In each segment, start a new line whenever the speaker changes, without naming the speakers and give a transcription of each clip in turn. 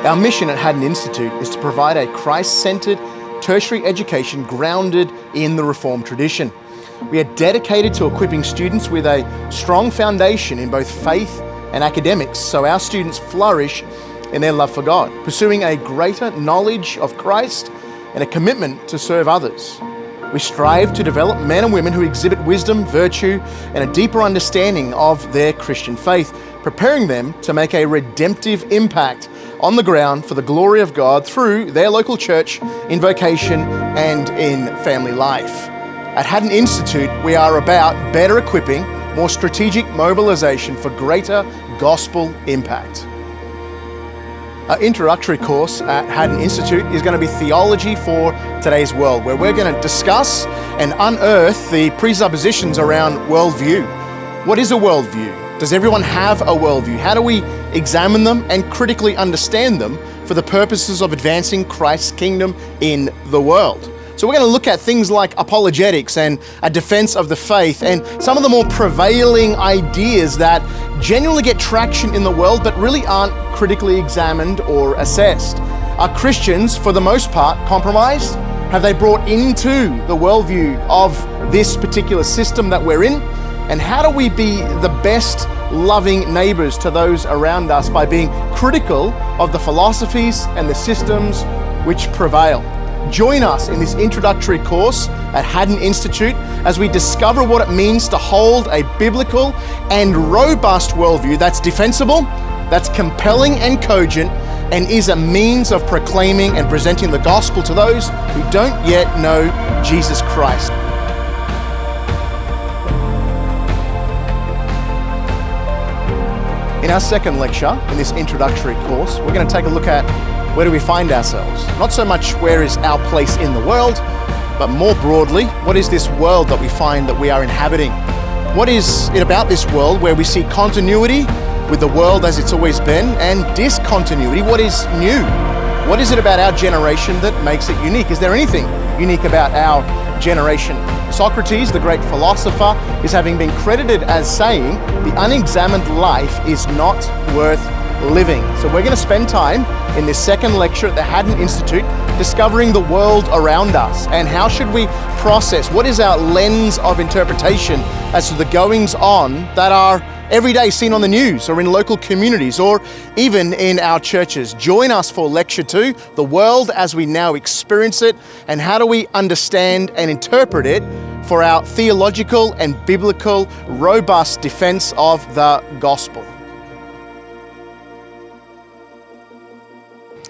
Our mission at Haddon Institute is to provide a Christ-centered tertiary education grounded in the Reformed tradition. We are dedicated to equipping students with a strong foundation in both faith and academics so our students flourish in their love for God, pursuing a greater knowledge of Christ and a commitment to serve others. We strive to develop men and women who exhibit wisdom, virtue, and a deeper understanding of their Christian faith, preparing them to make a redemptive impact on the ground for the glory of God through their local church, in vocation, and in family life. At Haddon Institute, we are about better equipping, more strategic mobilization for greater gospel impact. Our introductory course at Haddon Institute is going to be Theology for Today's World, where we're going to discuss and unearth the presuppositions around worldview. What is a worldview? Does everyone have a worldview? How do we examine them and critically understand them for the purposes of advancing Christ's kingdom in the world? So we're going to look at things like apologetics and a defense of the faith and some of the more prevailing ideas that genuinely get traction in the world but really aren't critically examined or assessed. Are Christians, for the most part, compromised? Have they brought into the worldview of this particular system that we're in? And how do we be the best loving neighbors to those around us by being critical of the philosophies and the systems which prevail? Join us in this introductory course at Haddon Institute as we discover what it means to hold a biblical and robust worldview that's defensible, that's compelling and cogent, and is a means of proclaiming and presenting the gospel to those who don't yet know Jesus Christ. In our second lecture in this introductory course, we're going to take a look at where do we find ourselves? Not so much where is our place in the world, but more broadly, what is this world that we find that we are inhabiting? What is it about this world where we see continuity with the world as it's always been and discontinuity? What is new? What is it about our generation that makes it unique? Is there anything unique about our generation? Socrates, the great philosopher, is having been credited as saying the unexamined life is not worth living. So we're going to spend time in this second lecture at the Haddon Institute discovering the world around us and how should we process, what is our lens of interpretation as to the goings on that are every day seen on the news or in local communities or even in our churches. Join us for Lecture 2, The World as We Now Experience It, and how do we understand and interpret it for our theological and biblical robust defense of the gospel.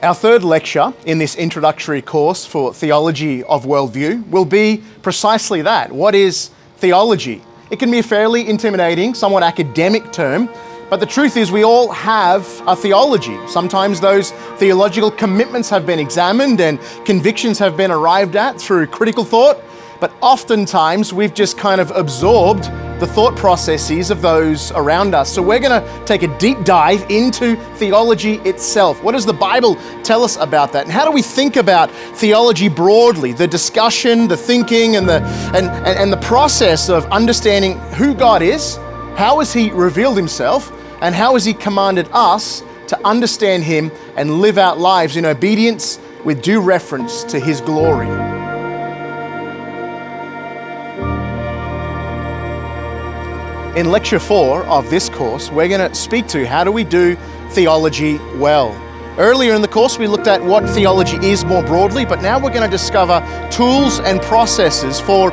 Our third lecture in this introductory course for Theology of Worldview will be precisely that. What is theology? It can be a fairly intimidating, somewhat academic term, but the truth is we all have a theology. Sometimes those theological commitments have been examined and convictions have been arrived at through critical thought, but oftentimes we've just kind of absorbed the thought processes of those around us. So we're going to take a deep dive into theology itself. What does the Bible tell us about that? And how do we think about theology broadly? The discussion, the thinking, and the process of understanding who God is, how has He revealed Himself, and how has He commanded us to understand Him and live out lives in obedience with due reference to His glory. In Lecture 4 of this course, we're going to speak to how do we do theology well. Earlier in the course, we looked at what theology is more broadly, but now we're going to discover tools and processes for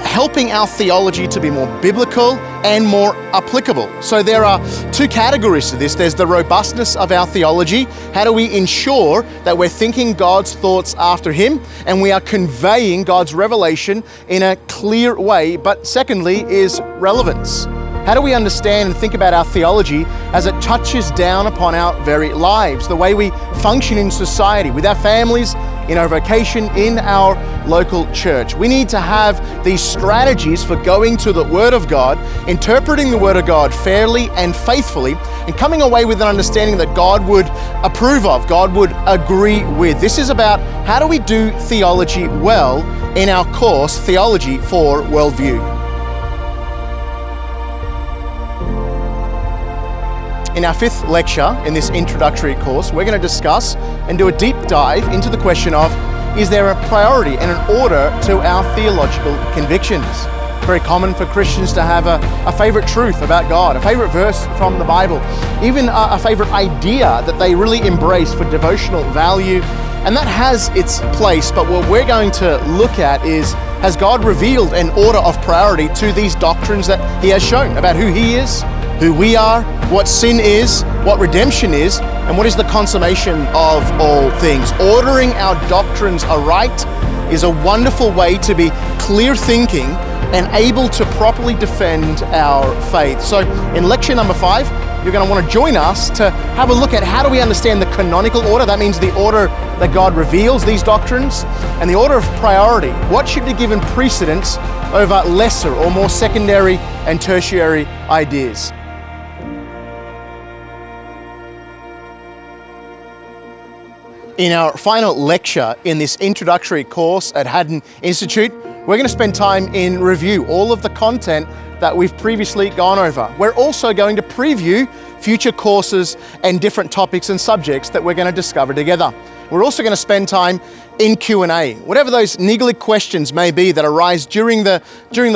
helping our theology to be more biblical and more applicable. So there are two categories to this. There's the robustness of our theology. How do we ensure that we're thinking God's thoughts after Him and we are conveying God's revelation in a clear way? But secondly is relevance. How do we understand and think about our theology as it touches down upon our very lives, the way we function in society, with our families, in our vocation, in our local church? We need to have these strategies for going to the Word of God, interpreting the Word of God fairly and faithfully, and coming away with an understanding that God would approve of, God would agree with. This is about how do we do theology well in our course, Theology for Worldview. In our 5th lecture in this introductory course, we're going to discuss and do a deep dive into the question of, is there a priority and an order to our theological convictions? Very common for Christians to have a favorite truth about God, a favorite verse from the Bible, even a favorite idea that they really embrace for devotional value. And that has its place, but what we're going to look at is, has God revealed an order of priority to these doctrines that He has shown about who He is, who we are, what sin is, what redemption is, and what is the consummation of all things. Ordering our doctrines aright is a wonderful way to be clear thinking and able to properly defend our faith. So in lecture number 5, you're going to want to join us to have a look at how do we understand the canonical order. That means the order that God reveals these doctrines, and the order of priority. What should be given precedence over lesser or more secondary and tertiary ideas? In our final lecture in this introductory course at Haddon Institute, we're going to spend time in review all of the content that we've previously gone over. We're also going to preview future courses and different topics and subjects that we're going to discover together. We're also going to spend time in Q&A. Whatever those niggly questions may be that arise during the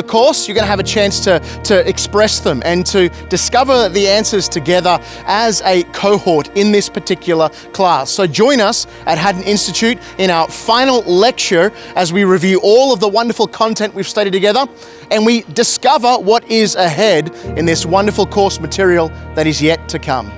course, you're going to have a chance to express them and to discover the answers together as a cohort in this particular class. So join us at Haddon Institute in our final lecture as we review all of the wonderful content we've studied together, and we discover what is ahead in this wonderful course material that is yet to come.